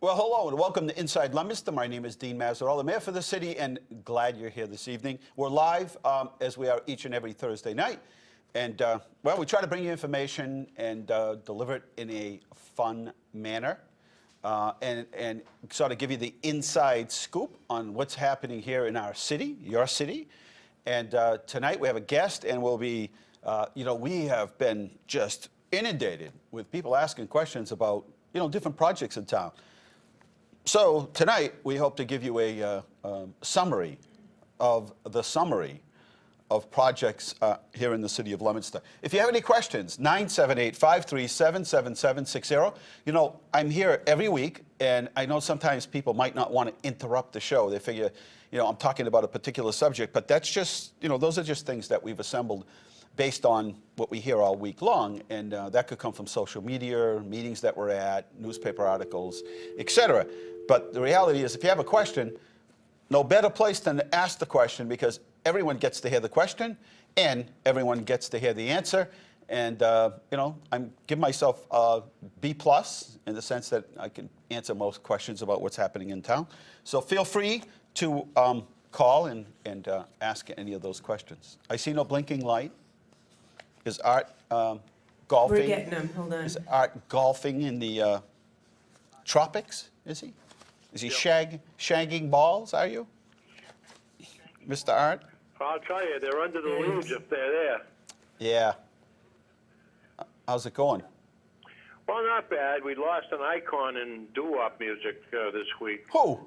Well, hello and welcome to Inside Leominster. My name is Dean Mazzarella, Mayor for the city, and glad you're here this evening. We're live, as we are each and every Thursday night. And, well, we try to bring you information and deliver it in a fun manner and sort of give you the inside scoop on what's happening here in our city, your city. And tonight we have a guest, and we'll be, we have been just inundated with people asking questions about, different projects in town. So tonight, we hope to give you a summary of projects here in the city of Leominster. If you have any questions, 978-537-7760. I'm here every week, and I know sometimes people might not want to interrupt the show. They figure, I'm talking about a particular subject, but that's just, those are just things that we've assembled based on what we hear all week long, and that could come from social media, meetings that we're at, newspaper articles, etc. But the reality is, if you have a question, no better place than to ask the question, because everyone gets to hear the question and everyone gets to hear the answer. And, I'm giving myself a B+ in the sense that I can answer most questions about what's happening in town. So feel free to call and ask any of those questions. I see no blinking light. Is Art golfing? We're getting him. Hold on. Is Art golfing in the tropics? Is he? Is he shagging balls? Are you, Mr. Art? I'll tell you, they're under the leaves if they're there. Yeah. How's it going? Well, not bad. We lost an icon in doo-wop music this week. Who?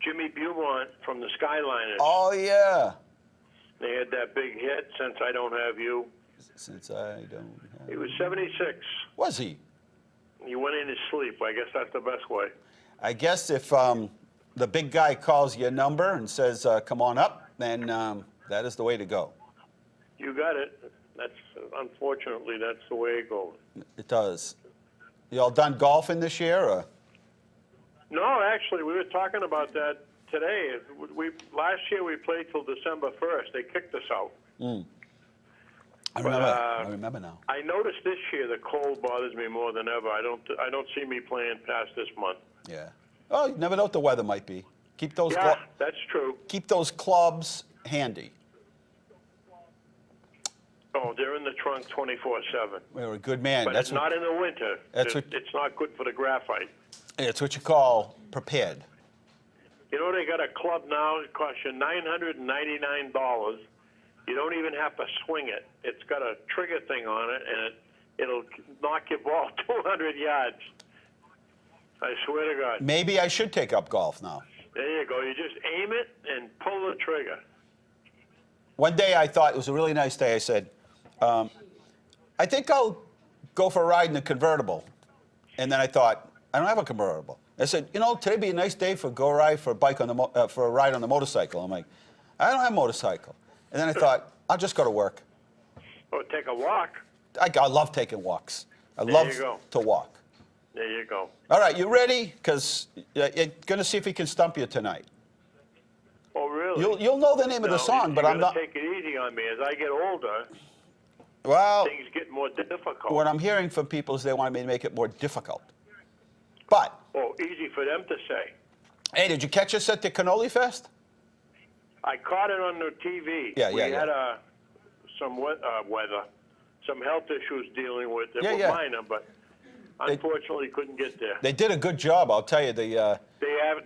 Jimmy Beaumont from the Skyliners. Oh, yeah. They had that big hit, Since I Don't Have You. Since I Don't Have. He was 76. Was he? He went in his sleep. I guess that's the best way. I guess if the big guy calls your number and says, come on up, then that is the way to go. You got it. Unfortunately, that's the way it goes. It does. You all done golfing this year? Or? No, actually, we were talking about that today. Last year we played till December 1st. They kicked us out. I remember now. I noticed this year the cold bothers me more than ever. I don't see me playing past this month. Yeah. Oh, you never know what the weather might be. Keep those. Yeah, that's true. Keep those clubs handy. Oh, they're in the trunk 24/7. You're a good man. But it's not in the winter. It's not good for the graphite. It's what you call prepared. They got a club now. It costs you $999. You don't even have to swing it. It's got a trigger thing on it, and it'll knock your ball 200 yards. I swear to God. Maybe I should take up golf now. There you go. You just aim it and pull the trigger. One day I thought, it was a really nice day, I said, I think I'll go for a ride in a convertible. And then I thought, I don't have a convertible. I said, today'd be a nice day for a ride on the motorcycle. I'm like, I don't have a motorcycle. And then I thought, I'll just go to work. Or take a walk. I love taking walks. I love to walk. There you go. All right, you ready? Because you're going to see if he can stump you tonight. Oh, really? You'll know the name of the song, but I'm not. Take it easy on me. As I get older, things get more difficult. What I'm hearing from people is they want me to make it more difficult. But. Oh, easy for them to say. Hey, did you catch us at the Cannoli Fest? I caught it on the TV. We had some weather, some health issues dealing with it. Were minor, but unfortunately couldn't get there. They did a good job, I'll tell you. The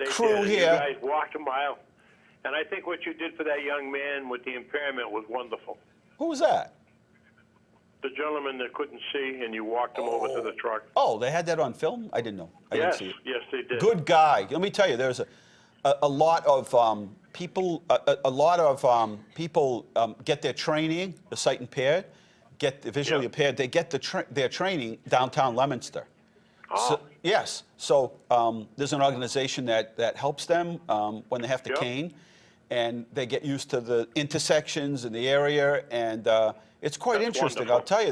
crew here. You guys walked a mile. And I think what you did for that young man with the impairment was wonderful. Who was that? The gentleman that couldn't see, and you walked him over to the truck. Oh, they had that on film? I didn't know. I didn't see it. Yes, they did. Good guy. Let me tell you, there's a lot of people. People get their training. The sight impaired, get the visually impaired. They get their training downtown Leominster. So, yes. So there's an organization that helps them when they have to Yep. cane, and they get used to the intersections in the area, and it's quite That's interesting. wonderful. I'll tell you,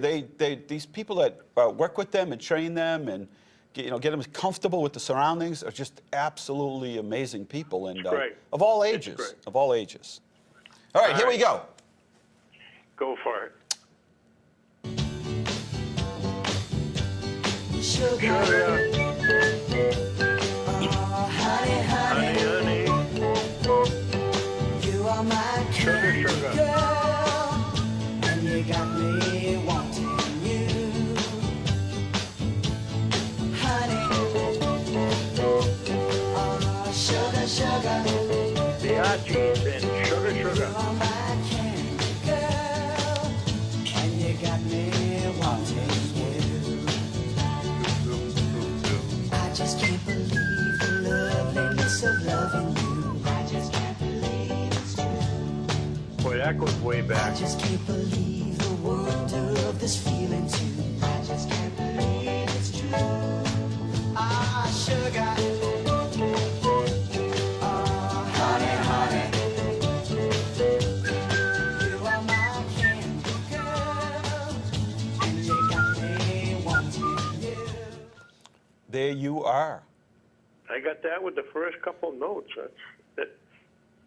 these people that work with them and train them and get them comfortable with the surroundings are just absolutely amazing people, and great. of all It's ages, great. of all ages. All right, All here we right. go. Go for it. Sugar, Sugar, honey, honey, honey, you are my sugar, kind sugar. of girl, and you got me wanting you, honey. Sugar, sugar, The Archies and Sugar, you Sugar. are my candy girl, and you got me wanting you. I just can't believe the loveliness of loving you. I just can't believe it's true. Boy, that goes way I back. just can't believe the wonder of this feeling too. I just can't believe it's true. Ah, sugar. Ah, honey, honey. You are my candy girl, and you got me wanting you. There you are. I got that with the first couple notes. That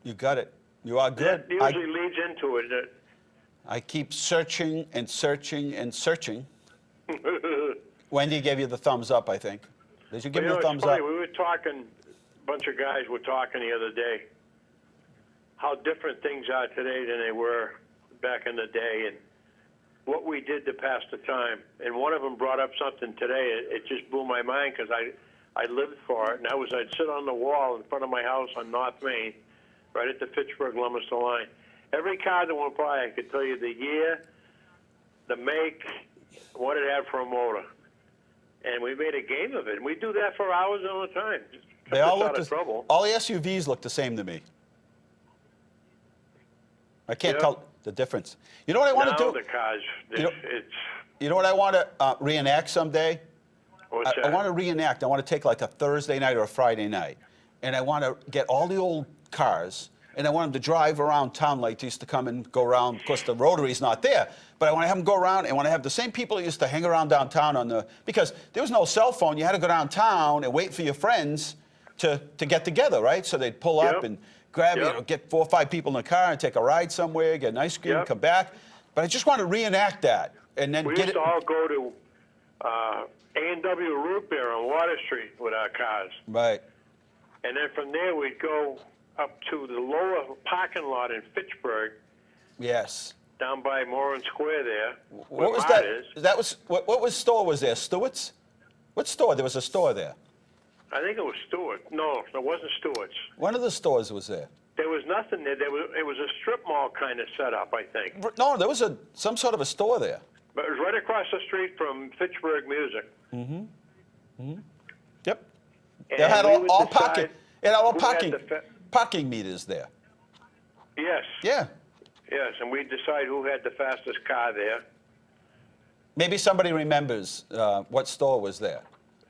You got it. You are good. that usually leads into it. I keep searching and searching and searching. Wendy gave you the thumbs up, I think. Did you give You me know, the it's thumbs funny. up? We were talking, a bunch of guys were talking the other day, how different things are today than they were back in the day, and what we did to pass the time. And one of them brought up something today. It just blew my mind because I lived for it, and I'd sit on the wall in front of my house on North Main, right at the Fitchburg-Leominster line. Every car that went by, I could tell you the year, the make, what it had for a motor. And we made a game of it. And we do that for hours all the time. Just They kept all us look out of trouble. all the SUVs look the same to me. I can't Yeah. tell the difference. You know what I want Now to do? the cars, You know- it's You know what I want to reenact someday? what's I that? want to reenact. I want to take like a Thursday night or a Friday night, and I want to get all the old cars, and I want them to drive around town like they used to come and go around. Of course, the Rotary's not there, but I want to have them go around, and I want to have the same people that used to hang around downtown because there was no cell phone. You had to go downtown and wait for your friends to get together, right? So they'd pull up Yep. and grab, Yep. get 4 or 5 people in the car and take a ride somewhere, get an ice cream, Yep. come back. But I just want to reenact that, and then We get used it. to all go to A&W Root Beer on Water Street with our cars. Right. And then from there, we'd go up to the lower parking lot in Fitchburg, Yes. down by Moran Square there. where What was Mart that? is. That was what was store was there? Stewart's? What store? There was a store there. I think it was Stewart. No, it wasn't Stewart's. One of the stores was there. There was nothing there. It was a strip mall kind of setup, I think. No, there was some sort of a store there. But it was right across the street from Fitchburg Music. Yep. And They had we all would parking. decide It had all who had parking the parking meters there. Yes. Yeah. Yes, and we'd decide who had the fastest car there. Maybe somebody remembers what store was there.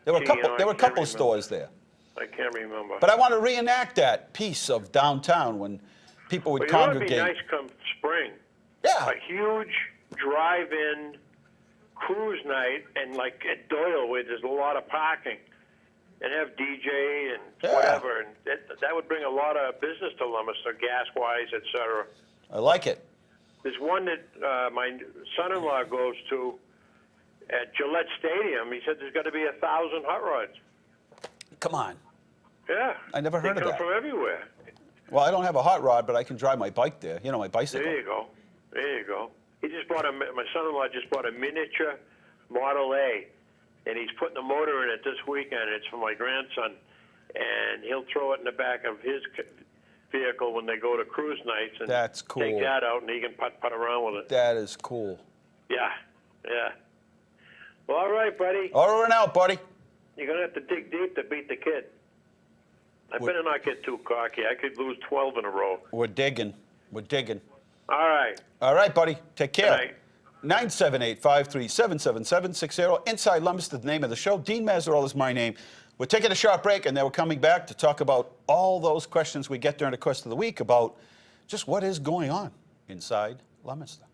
There were a Gee, couple. you know, There I were a can't couple remember. stores there. I can't remember. But I want to reenact that piece of downtown when people would But you know, it'd be congregate. nice come spring. Yeah. A huge drive-in cruise night, and like at Doyle, where there's a lot of parking, and have DJ and Yeah. whatever, and that would bring a lot of business to Leominster, gas-wise, et cetera. I like it. There's one that my son-in-law goes to at Gillette Stadium. He said there's got to be 1,000 hot rods. Come on. Yeah. I never heard they of come that. from everywhere. Well, I don't have a hot rod, but I can drive my bike there. You know, my bicycle. There you go. There you go. He just bought my son-in-law just bought a miniature Model A, and he's putting the motor in it this weekend. It's for my grandson, and he'll throw it in the back of his vehicle when they go to cruise nights, and That's cool. take that out, and he can putt around with it. That is cool. Yeah, yeah. Well, all right, buddy. Over and out, buddy. You're gonna have to dig deep to beat the kid. I better not get too cocky. I could lose 12 in a row. We're digging. We're digging. All right. All right, buddy. Take care. Good night. 978-537-7760. Inside Leominster, the name of the show. Dean Mazzarella is my name. We're taking a short break, and then we're coming back to talk about all those questions we get during the course of the week about just what is going on inside Leominster.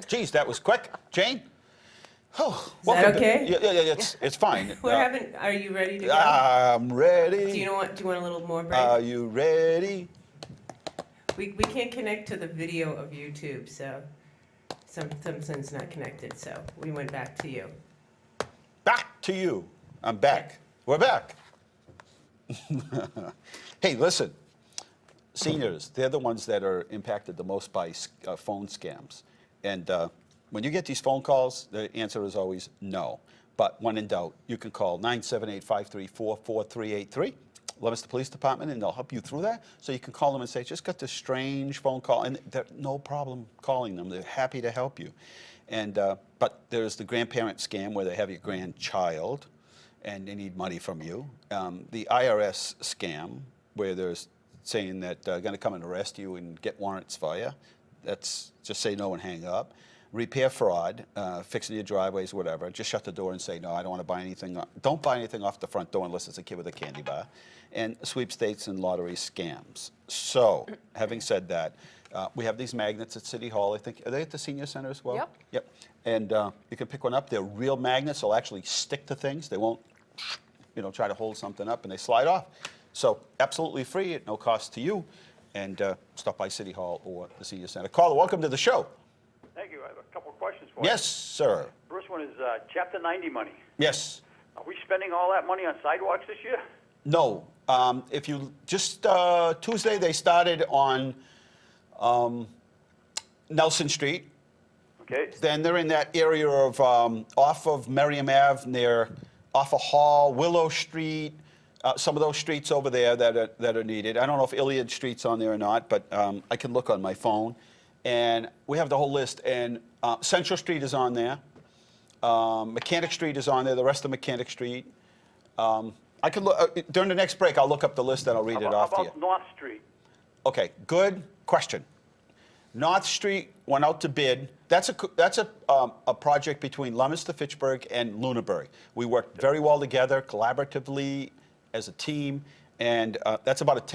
Geez, that was quick. Jane? Oh, Is that okay? Yeah, it's fine. Are you ready to go? I'm ready. Do you want a little more break? Are you ready? We can't connect to the video of YouTube, so something's not connected. So we went back to you. Back to you. I'm back. Yeah. We're back. Hey, listen. Seniors, they're the ones that are impacted the most by phone scams. And when you get these phone calls, the answer is always no. But when in doubt, you can call 978-534-4383, Leominster Police Department, and they'll help you through that. So you can call them and say, just got this strange phone call, and they're no problem calling them. They're happy to help you. And but there's the grandparent scam where they have your grandchild, and they need money from you. The IRS scam where there's saying that they're going to come and arrest you and get warrants for you. That's just say no and hang up. Repair fraud, fixing your driveways, whatever. Just shut the door and say, no, I don't want to buy anything. Don't buy anything off the front door unless it's a kid with a candy bar. And sweepstakes and lottery scams. So, having said that, we have these magnets at City Hall. I think, are they at the Senior Center as well? Yep. Yep. And you can pick one up. They're real magnets. They'll actually stick to things. They won't, try to hold something up and they slide off. So, absolutely free at no cost to you. And stop by City Hall or the Senior Center. Caller, welcome to the show. Thank you. I have a couple of questions for Yes, you. sir. First one is Chapter 90 money. Yes. Are we spending all that money on sidewalks this year? No. If you just Tuesday, they started on Nelson Street. Okay. Then they're in that area of off of Merriam Ave, near off of Hall, Willow Street. Some of those streets over there that are needed. I don't know if Iliad Street's on there or not, but I can look on my phone. And we have the whole list. And Central Street is on there. Mechanic Street is on there. The rest of Mechanic Street. I can look during the next break. I'll look up the list and I'll read it off to you. How about North Street? Okay, good question. North Street went out to bid. That's a project between Leominster, Fitchburg, and Lunenburg. We worked very well together, collaboratively as a team, and that's about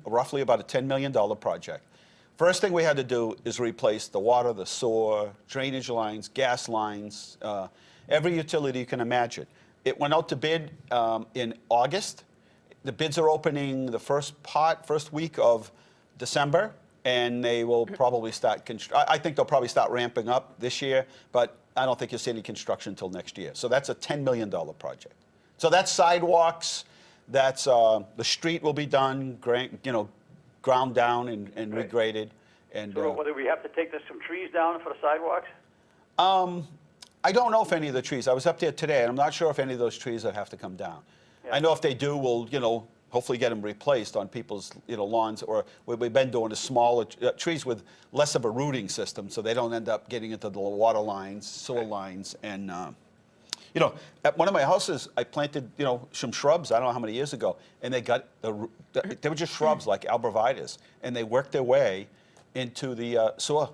roughly about a $10 million project. First thing we had to do is replace the water, the sewer, drainage lines, gas lines, every utility you can imagine. It went out to bid in August. The bids are opening the first week of December, and they will probably start. I think they'll probably start ramping up this year, but I don't think you'll see any construction until next year. So that's a $10 million project. So that's sidewalks. That's the street will be done, ground down and regraded. And So whether we have to take some trees down for the sidewalks? I don't know if any of the trees. I was up there today, and I'm not sure if any of those trees will have to come down. Yeah. I know if they do, we'll hopefully get them replaced on people's lawns, or what we've been doing is smaller trees with less of a rooting system, so they don't end up getting into the water lines, sewer lines, and You know, at one of my houses, I planted, you know, some shrubs, I don't know how many years ago, and they got, they were just shrubs like arborvitaes, and they worked their way into the sewer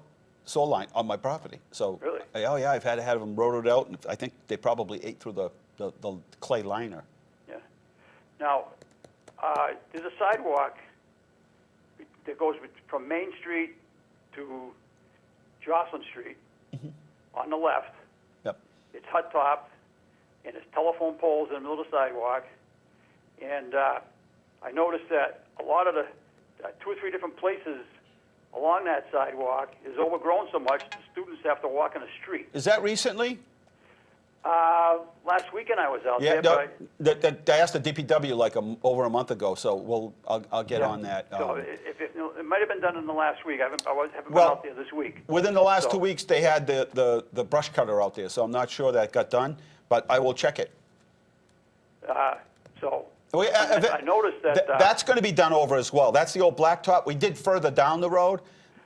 line on my property. So, Really? oh yeah, I've had to have them rooted out, and I think they probably ate through the clay liner. Yeah. Now, there's a sidewalk that goes from Main Street to Jocelyn Street on the left. Yep. It's hut-topped, and there's telephone poles in the middle of the sidewalk. And I noticed that a lot of the 2 or 3 different places along that sidewalk is overgrown so much the students have to walk in the street. Is that recently? Last weekend I was out Yeah, there, no, but I asked the DPW like over a month ago, so I'll get on that. so it might have been done in the last week. I haven't been Well, out there this week. Within the last So- 2 weeks, they had the brush cutter out there, so I'm not sure that got done, but I will check it. So We- I noticed that that's going to be done over as well. That's the old blacktop. We did further down the road.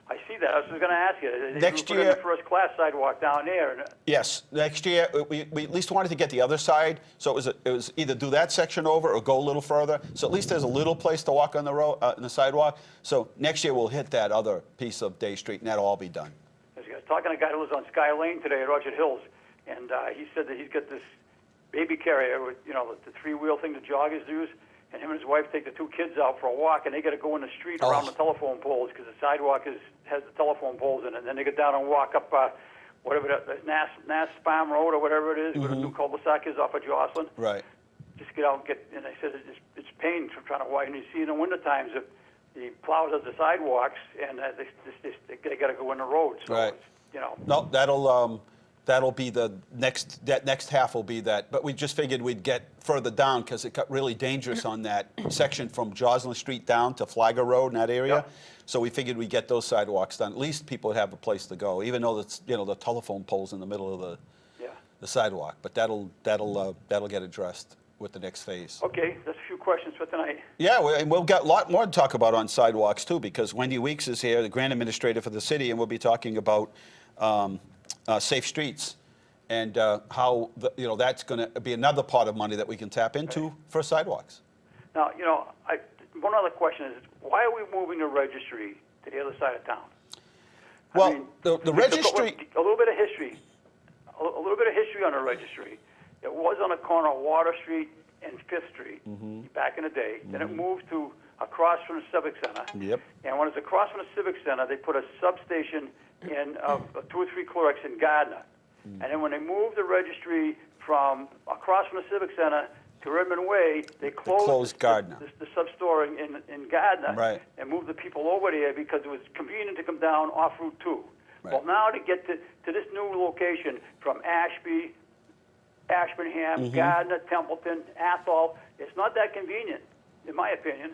I see that. I was going to ask you. Next you put in year- the first-class sidewalk down there. And, Yes, next year we at least wanted to get the other side, so it was either do that section over or go a little further. So at least there's a little place to walk on the road, in the sidewalk. So next year we'll hit that other piece of Day Street, and that'll all be done. I was talking to a guy who lives on Sky Lane today at Orchard Hills, and he said that he's got this baby carrier with, you know, the 3-wheel thing the joggers use, and him and his wife take the 2 kids out for a walk, and they got to go in the street around Oh. the telephone poles because the sidewalk has the telephone poles in it. And then they get down and walk up whatever that Nass Farm Road or whatever it is, where the new cul-de-sac is off of Jocelyn. Right. Just get out and get. And they said it's pain from trying to walk. And you see in the winter times that the plows of the sidewalks, and they got to go in the road. So Right. it's, you know. No, that'll be that next half will be that. But we just figured we'd get further down because it got really dangerous on that section from Joslin Street down to Flagger Road in that area. Yeah. So we figured we'd get those sidewalks done. At least people would have a place to go, even though it's, you know, the telephone poles in the middle of the sidewalk. But that'll get addressed with the next phase. Okay, that's a few questions for tonight. Yeah, and we'll get a lot more to talk about on sidewalks too, because Wendy Weeks is here, the grant administrator for the city, and we'll be talking about safe streets and how that's going to be another pot of money that we can tap into for sidewalks. Now, you know, one other question is, why are we moving the registry to the other side of town? Well, the registry. A little bit of history. A little bit of history on the registry. It was on the corner of Water Street and 5th Street back in the day. Then it moved to across from the Civic Center. Yep. And when it's across from the Civic Center, they put a substation in 2 or 3 clerks in Gardner. And then when they moved the registry from across from the Civic Center to Redmond Way, they closed Gardner. the sub-store in Gardner Right. and moved the people over there because it was convenient to come down off Route 2. Right. Well, now to get to this new location from Ashby, Ashburnham, Gardner, Templeton, Athol, it's not that convenient, in my opinion.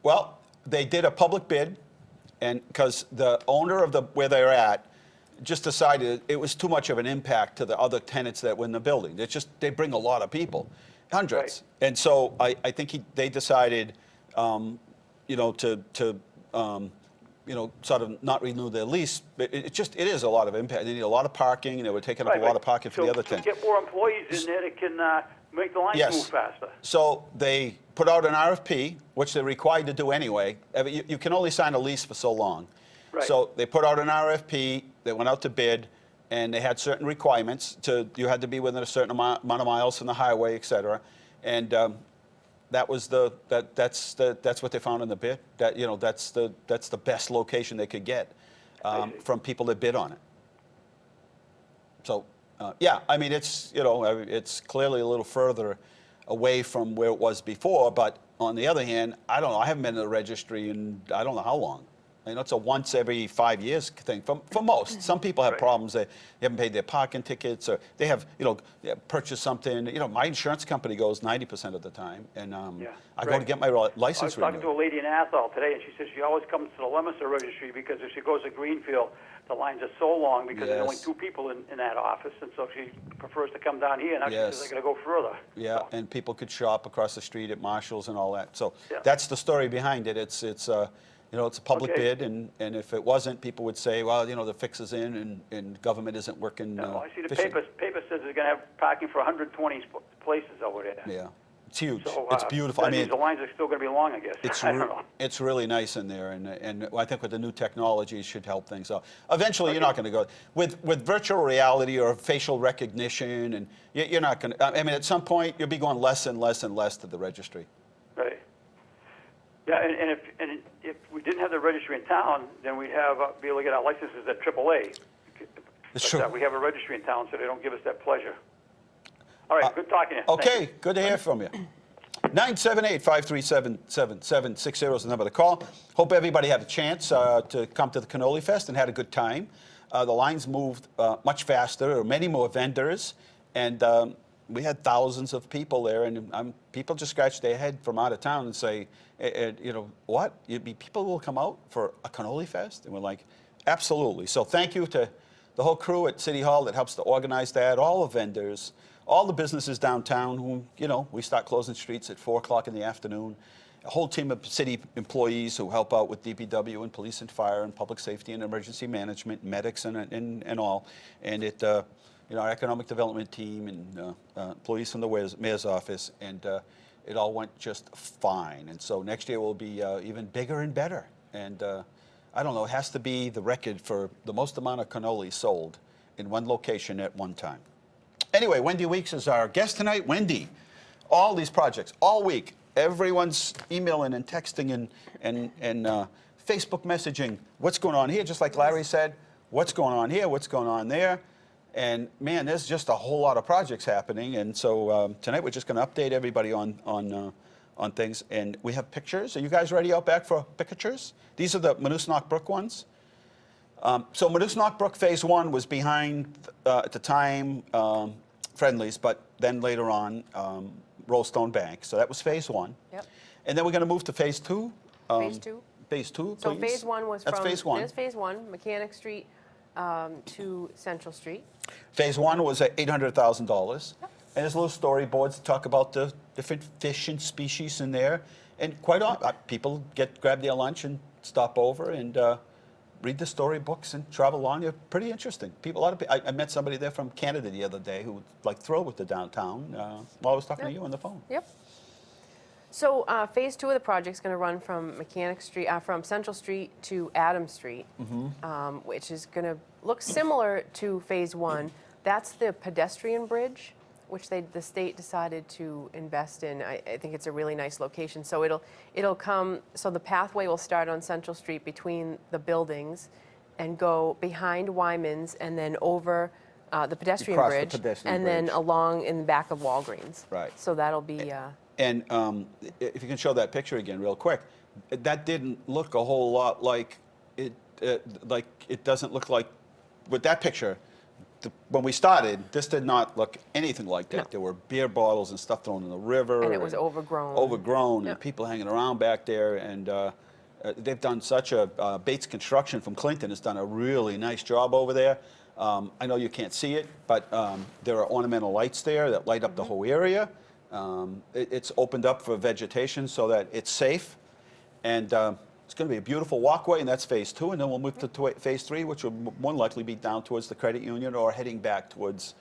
Well, they did a public bid, and because the owner of where they're at just decided it was too much of an impact to the other tenants that were in the building. They bring a lot of people, hundreds, Right. and so I think they decided, to sort of not renew their lease. It is a lot of impact. They need a lot of parking, and they were taking up a lot of parking for the other tenants. Get more employees in there that can make the lines Yes. move faster. So they put out an RFP, which they're required to do anyway. I mean, you can only sign a lease for so long. Right. So they put out an RFP, they went out to bid, and they had certain requirements. You had to be within a certain amount of miles from the highway, et cetera. And that's what they found in the bid. That's the best location they could get from people that bid on it. So, I mean, it's clearly a little further away from where it was before, but on the other hand, I don't know, I haven't been to the registry in I don't know how long. It's a once every 5 years thing for most. Some people have Right. problems. They haven't paid their parking tickets, or they have, they have purchased something. My insurance company goes 90% of the time, and I go to right. get my I was license talking to renewed. a lady in Athol today, and she says she always comes to the Leominster registry because if she goes to Greenfield, the lines are so long because there's only Yes. 2 people in that office, and so she prefers to come down here. Now she Yes. says I got to go further. Yeah, So, and people could shop across the street at Marshalls and all that. So Yeah. that's the story behind it. it's a public Okay. bid, and if it wasn't, people would say, well, the fix is in, and government isn't working. No, I see the efficiently. paper says they're going to have parking for 120 places over there. Yeah, it's huge. So, It's beautiful. That means the lines are still going to be long, I guess. I don't know. it's really nice in there, and I think with the new technology, it should help things out. Eventually, you're not going to go with virtual reality or facial recognition, and you're not going to. I mean, at some point, you'll be going less and less and less to the registry. Right. Yeah, and if we didn't have the registry in town, then we'd be able to get our licenses at AAA. It's But, true. we have a registry in town, so they don't give us that pleasure. All right, good talking to you. Thank Okay, you. good to hear from you. 978-537-7760 is the number to call. Hope everybody had a chance to come to the Cannoli Fest and had a good time. The lines moved much faster. There were many more vendors, and we had thousands of people there. And people just scratch their head from out of town and say, what? People will come out for a Cannoli Fest? And we're like, absolutely. So thank you to the whole crew at City Hall that helps to organize that, all the vendors, all the businesses downtown who, we start closing streets at 4 o'clock in the afternoon. A whole team of city employees who help out with DPW and police and fire and public safety and emergency management, medics and all. And our economic development team and employees from the mayor's office. And it all went just fine. And so next year will be even bigger and better. And I don't know, it has to be the record for the most amount of cannoli sold in one location at one time. Anyway, Wendy Weeks is our guest tonight. Wendy, all these projects, all week, everyone's emailing and texting and Facebook messaging. What's going on here? Just like Larry said, what's going on here? What's going on there? And man, there's just a whole lot of projects happening. And so tonight we're just going to update everybody on things. And we have pictures. Are you guys ready out back for pictures? These are the Moose-Knock Brook ones. So Moose-Knock Brook Phase 1 was behind, at the time, Friendly's, but then later on, Rollstone Bank. So that was Phase 1. Yep. And then we're going to move to Phase 2. Phase 2? Phase 2, So please. Phase 1 was That's from, Phase 1. there's Phase 1, Mechanic Street to Central Street. Phase 1 was at $800,000. And there's little storyboards that talk about the different fish and species in there. And quite often, people grab their lunch and stop over and read the storybooks and travel along. They're pretty interesting. A lot of people. I met somebody there from Canada the other day who was thrilled with the downtown while I was talking to you on the phone. Yep. So Phase 2 of the project is going to run from Mechanic Street, from Central Street to Adams Street, which is going to look similar to Phase 1. That's the pedestrian bridge, which the state decided to invest in. I think it's a really nice location. So it'll come. So the pathway will start on Central Street between the buildings, and go behind Wyman's, and then over the pedestrian Across the bridge, pedestrian and then bridge. along in the back of Walgreens. Right. So that'll be. And if you can show that picture again real quick, that didn't look a whole lot like it. Like it doesn't look like with that picture. When we started, this did not look anything like that. No. There were beer bottles and stuff thrown in the river. And it was overgrown. Overgrown, Yeah. and people hanging around back there. And they've done such a, Bates Construction from Clinton has done a really nice job over there. I know you can't see it, but there are ornamental lights there that light up the whole area. It's opened up for vegetation so that it's safe. And it's going to be a beautiful walkway, and that's Phase 2. And then we'll move to Phase 3, which will more likely be down towards the credit union or heading back towards,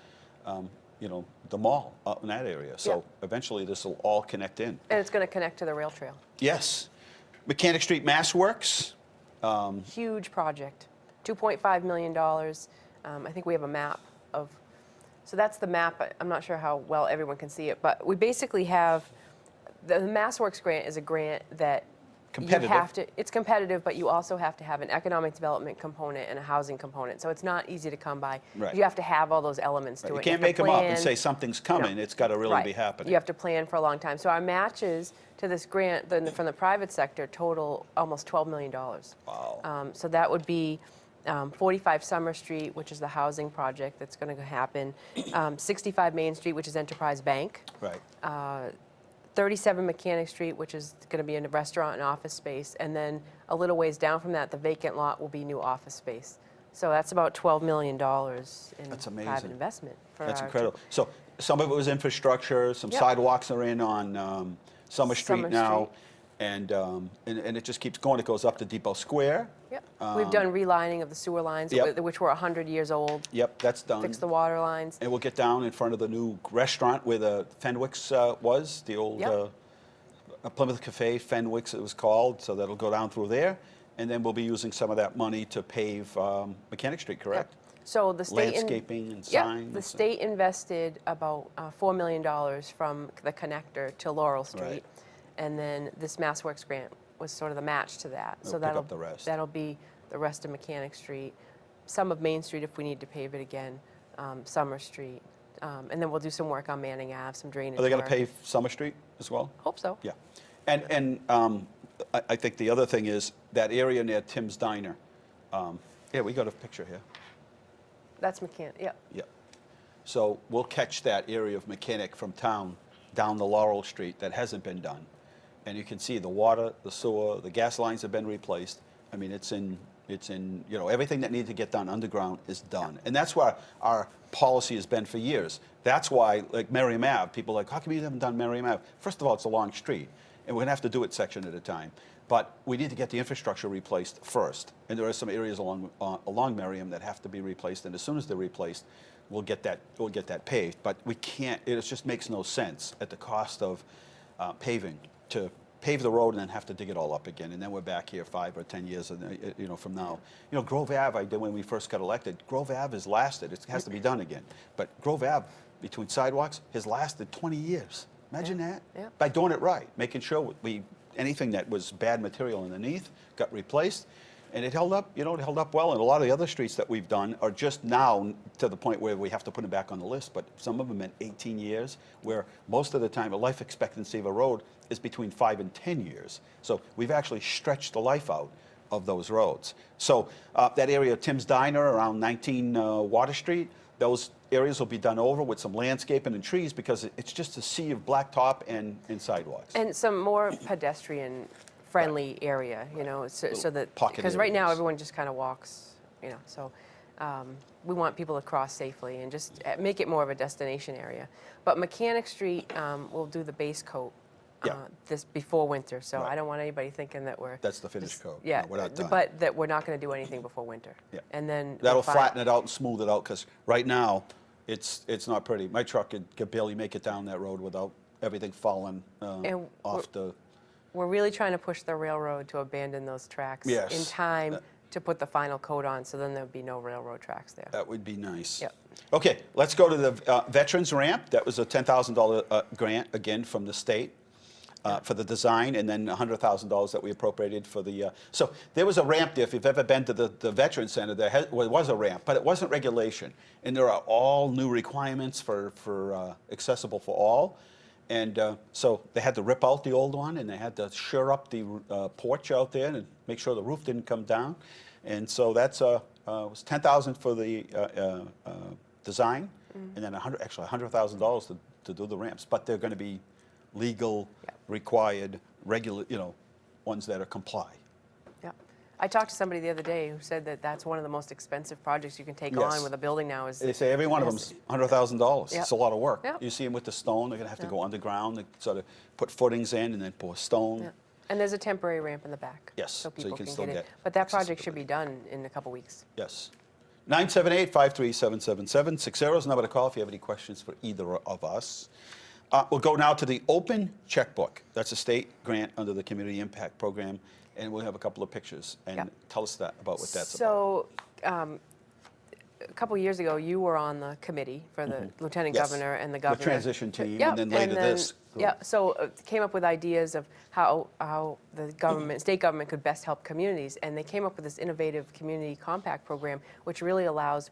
the mall up in that area. So eventually this will all connect in. And it's going to connect to the rail trail. Yes. Mechanic Street Mass Works. Huge project, $2.5 million. I think we have a map of, so that's the map. I'm not sure how well everyone can see it, but we basically have, the MassWorks grant is a grant that Competitive. you have to, it's competitive, but you also have to have an economic development component and a housing component. So it's not easy to come by. Right. You have to have all those elements to You it. can't have to make them up and plan. say something's coming. No. It's got to really Right. be happening. You have to plan for a long time. So our matches to this grant from the private sector total almost $12 million. Wow. So that would be 45 Summer Street, which is the housing project that's going to happen, 65 Main Street, which is Enterprise Bank, Right. 37 Mechanic Street, which is going to be in a restaurant and office space, and then a little ways down from that, the vacant lot will be new office space. So that's about $12 million in That's amazing. private investment. That's incredible. So some of it was infrastructure, some Yep. sidewalks are in on Summer Street Summer now. and it just keeps going. It goes up to Depot Square. Yep. We've done relining of the sewer lines, Yep. which were 100 years old. Yep, that's done. Fixed the water lines. And we'll get down in front of the new restaurant where the Fenwick's was, the old Yep. Plymouth Cafe, Fenwick's it was called, so that'll go down through there. And then we'll be using some of that money to pave Mechanic Street, correct? So the state Landscaping and Yep, signs. the state invested about $4 million from the connector to Laurel Street. Right. And then this MassWorks grant was sort of the match to that. They'll So pick up the rest. that'll be the rest of Mechanic Street, some of Main Street if we need to pave it again, Summer Street. And then we'll do some work on Manning Ave, some drainage Are they going to work. pave Summer Street as well? Hope so. Yeah. And I think the other thing is that area near Tim's Diner. Yeah, we got a picture here. That's Mechanic, yeah. Yeah. So we'll catch that area of Mechanic from town down the Laurel Street that hasn't been done. And you can see the water, the sewer, the gas lines have been replaced. I mean, it's in, you know, everything that needed to get done underground is done. And that's where our policy has been for years. That's why, like Merriam Ave, people are like, how come you haven't done Merriam Ave? First of all, it's a long street, and we're gonna have to do it section at a time. But we need to get the infrastructure replaced first. And there are some areas along Merriam that have to be replaced, and as soon as they're replaced, we'll get that paved. But we can't, it just makes no sense at the cost of paving to pave the road and then have to dig it all up again, and then we're back here 5 or 10 years, you know, from now. You know, Grove Ave, I did when we first got elected. Grove Ave has lasted. It has to be done again. But Grove Ave, between sidewalks, has lasted 20 years. Imagine that. Yeah. By doing it right, making sure anything that was bad material underneath got replaced, and it held up. You know, it held up well. And a lot of the other streets that we've done are just now to the point where we have to put them back on the list. But some of them in 18 years, where most of the time the life expectancy of a road is between 5 and 10 years. So we've actually stretched the life out of those roads. So that area of Tim's Diner around 19 Water Street, those areas will be done over with some landscaping and trees because it's just a sea of blacktop and sidewalks. And some more pedestrian-friendly area, you know, so that, pocket because right now areas. everyone just kind of walks, you know, so we want people to cross safely and just make it more of a destination area. But Mechanic Street, we'll do the base coat Yeah. this before winter, so Right. I don't want anybody thinking that we're That's the finished coat. yeah, No, we're not done. but that we're not going to do anything before winter. Yeah. And then That'll we'll find- flatten it out and smooth it out, because right now, it's not pretty. My truck could barely make it down that road without everything falling And off the, We're really trying to push the railroad to abandon those tracks Yes. in time to put the final coat on, so then there'll be no railroad tracks there. that would be nice. Yep. Okay, let's go to the Veterans Ramp. That was a $10,000 grant, again, from the state. For the design, and then $100,000 that we appropriated for the. So there was a ramp there. If you've ever been to the Veterans Center, there was a ramp, but it wasn't regulation. And there are all new requirements for accessible for all. And so they had to rip out the old one, and they had to shore up the porch out there and make sure the roof didn't come down. And so that's was $10,000 for the design, and then $100,000 to do the ramps. But they're going to be legal, required, regular, you know, ones that are comply. Yeah. I talked to somebody the other day who said that that's one of the most expensive projects you can take Yes. on with a building now is. They say every one of them's $100,000. Yep. It's a lot of work. Yep. You see them with the stone, they're going to have to Yep. go underground, they sort of put footings in and then pour stone. Yeah. And there's a temporary ramp in the back. Yes, So so you people can can still get in. get But that project should be done in a couple weeks. Yes. 978-53777. 60 is the number to call if you have any questions for either of us. We'll go now to the open checkbook. That's a state grant under the Community Impact Program, and we'll have a couple of pictures. And Yep. tell us about what that's about. So, a couple years ago, you were on the committee for the lieutenant Yes. governor and the The governor. transition team, Yep, and then later this group. Yeah, so came up with ideas of how the government, state government could best help communities, and they came up with this innovative community compact program, which really allows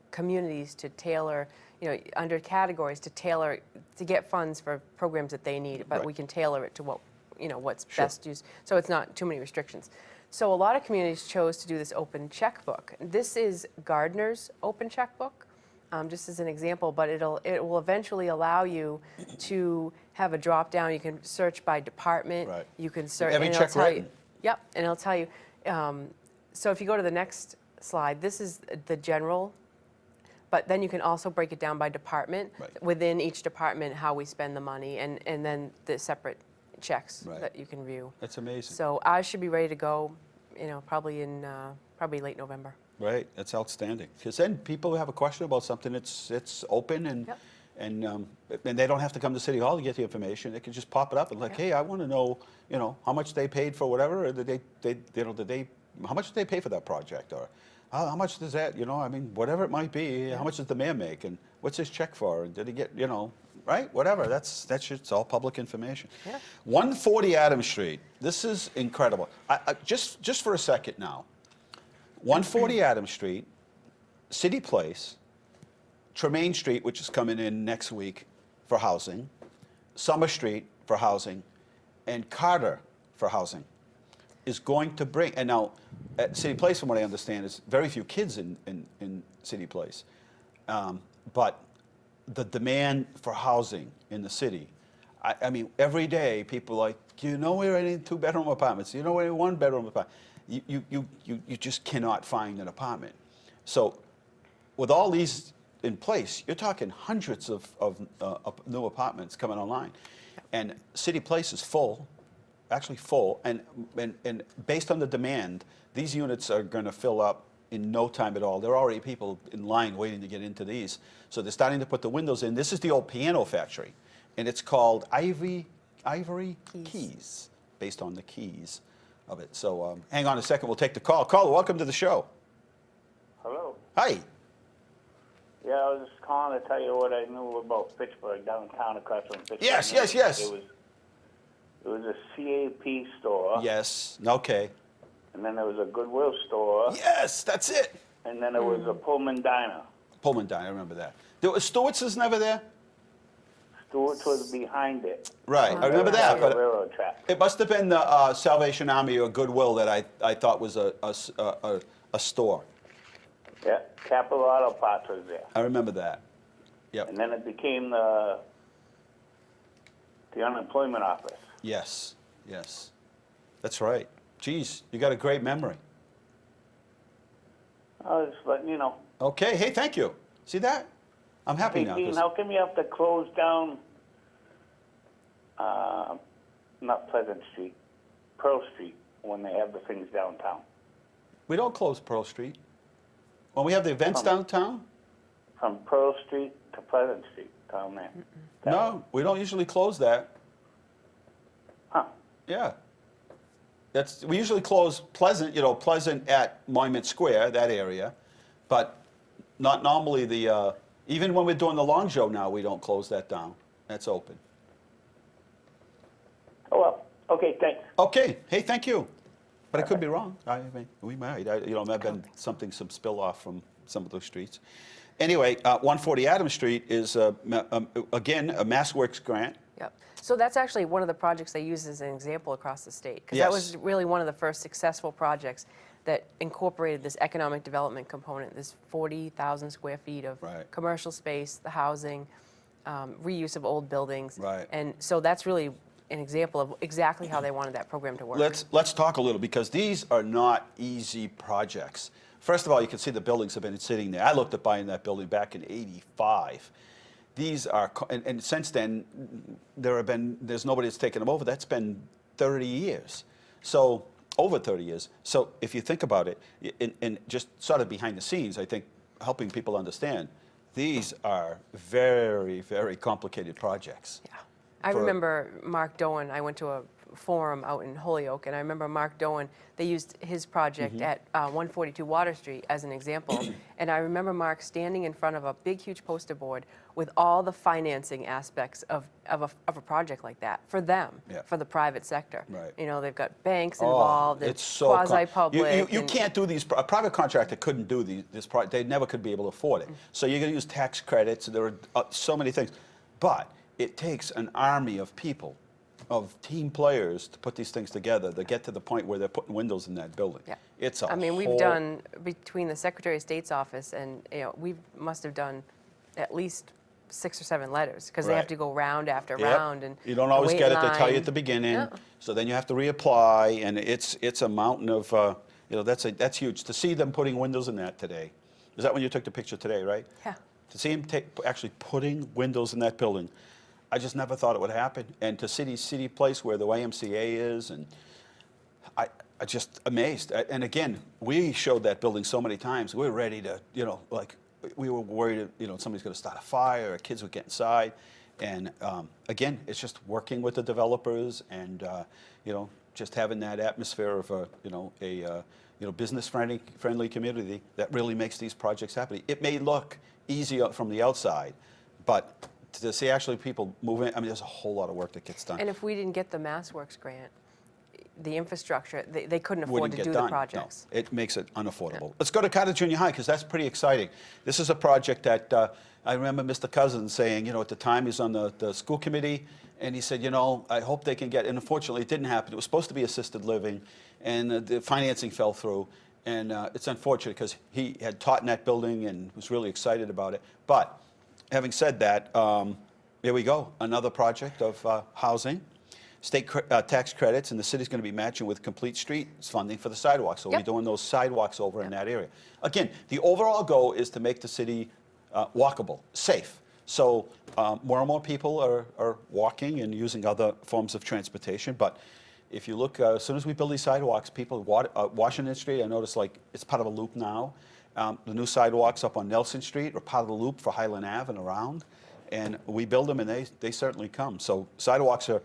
communities to tailor, you know, under categories to tailor, to get funds for programs that they need, but Right. we can tailor it to what, you know, what's Sure. best used. So it's not too many restrictions. So a lot of communities chose to do this open checkbook. This is Gardner's open checkbook, just as an example, but it will eventually allow you to have a drop down. You can search by department. Right. You can search. Every and it'll check tell you. written. Yep, and it'll tell you. So if you go to the next slide, this is the general. But then you can also break it down by department, Right. within each department, how we spend the money, and then the separate, checks Right. that you can view. That's amazing. So ours should be ready to go, probably late November. Right, that's outstanding. Because then people have a question about something, it's open and Yep. and they don't have to come to City Hall to get the information. They can just pop it up and like, Yep. hey, I want to know, how much they paid for whatever, or how much did they pay for that project, or how much does that, I mean, whatever it might be, how much does the mayor make, and what's his check for, and did he get, right, whatever. That's it's all public information. Yeah. 140 Adams Street. This is incredible. Just for a second now. 140 Adams Street, City Place, Tremaine Street, which is coming in next week for housing, Summer Street for housing, and Carter for housing is going to bring, and now at City Place, from what I understand, is very few kids in City Place. But the demand for housing in the city, I mean, every day people are like, we're in 2-bedroom apartments, we're in 1-bedroom apartment. You just cannot find an apartment. So with all these in place, you're talking hundreds of new apartments coming online. And City Place is full, actually full, and based on the demand, these units are going to fill up in no time at all. There are already people in line waiting to get into these. So they're starting to put the windows in. This is the old piano factory, and it's called Ivory Keys, based on the keys of it. So hang on a second, we'll take the call. Caller, welcome to the show. Hello. Hi. Yeah, I was just calling to tell you what I knew about Pittsburgh, downtown across from Pittsburgh. Yes. It was a CAP store. Yes, okay. And then there was a Goodwill store. Yes, that's it. And then there was a Pullman Diner. Pullman Diner, I remember that. Stewart's is never there? Stewart's was behind it. Right, I remember that, Like a but railroad track. it must have been the Salvation Army or Goodwill that I thought was a store. Yeah, Capital Auto Parts was there. I remember that. Yep. And then it became the unemployment office. Yes. That's right. Geez, you got a great memory. I was letting you know. Okay, hey, thank you. See that? I'm happy Hey, now. Dean, 'Cause- how come you have to close down, not Pleasant Street, Pearl Street, when they have the things downtown? we don't close Pearl Street. When we have the events downtown, From Pearl Street to Pleasant Street, down there. no, we don't usually close that. Huh. Yeah. We usually close Pleasant, Pleasant at Monument Square, that area, but not normally even when we're doing the Long Show now, we don't close that down. That's open. Oh, well, okay, thanks. Okay, hey, thank you. But I could be wrong. I mean, we might. Might have been some spill off from some of those streets. Anyway, 140 Adams Street is, again, a MassWorks grant. Yep. So that's actually one of the projects they use as an example across the state. Because that was Yes. really one of the first successful projects that incorporated this economic development component, this 40,000 square feet of Right. commercial space, the housing, reuse of old buildings. Right. And so that's really an example of exactly how they wanted that program to work. Let's talk a little, because these are not easy projects. First of all, you can see the buildings have been sitting there. I looked at buying that building back in '85. These are, and since then, there's nobody that's taken them over. That's been 30 years. So, over 30 years. So, if you think about it, and just sort of behind the scenes, I think helping people understand, these are very, very complicated projects. Yeah. I for- remember Mark Doan, I went to a forum out in Holyoke, and I remember Mark Doan, they used his project at 142 Water Street as an example, and I remember Mark standing in front of a big, huge poster board with all the financing aspects of a project like that for them, Yeah. for the private sector. Right. They've got banks involved, and It's so quasi-public. You and- can't do these. A private contractor couldn't do this project. They never could be able to afford it. So you're going to use tax credits. There are so many things, but it takes an army of people, of team players, to put these things together to get to the point where they're putting windows in that building. Yeah. It's a I mean, we've whole- done, between the Secretary of State's office and, we must have done at least 6 or 7 letters, because they have Right. to go round after Yep. round, and You don't always wait get in it. They tell you line. at the beginning, Yeah. so then you have to reapply, and it's a mountain of that's huge. To see them putting windows in that today, is that when you took the picture today, right? Yeah. To see them actually putting windows in that building, I just never thought it would happen. And to city place where the YMCA is, and I just amazed. And again, we showed that building so many times. We were ready to, like, we were worried, somebody's going to start a fire, or kids would get inside. And again, it's just working with the developers and, just having that atmosphere of a business-friendly community that really makes these projects happen. It may look easy from the outside, but to see actually people moving, I mean, there's a whole lot of work that gets done. And if we didn't get the MassWorks grant, the infrastructure, they couldn't afford Wouldn't to get do done. the projects. No, it makes it unaffordable. Let's go to Carter Junior High, because that's pretty exciting. This is a project that I remember Mr. Cousins saying, at the time he was on the school committee, and he said, I hope they can get, and unfortunately it didn't happen. It was supposed to be assisted living, and the financing fell through. And it's unfortunate because he had taught in that building and was really excited about it. But having said that, here we go, another project of housing. State tax credits, and the city's going to be matching with complete streets funding for the sidewalks. So we'll be doing those sidewalks over in that area. Again, the overall goal is to make the city walkable, safe. So more and more people are walking and using other forms of transportation. But if you look, as soon as we build these sidewalks, people, Washington Street, I noticed like it's part of a loop now. The new sidewalks up on Nelson Street are part of the loop for Highland Ave and around. And we build them, and they certainly come. So sidewalks are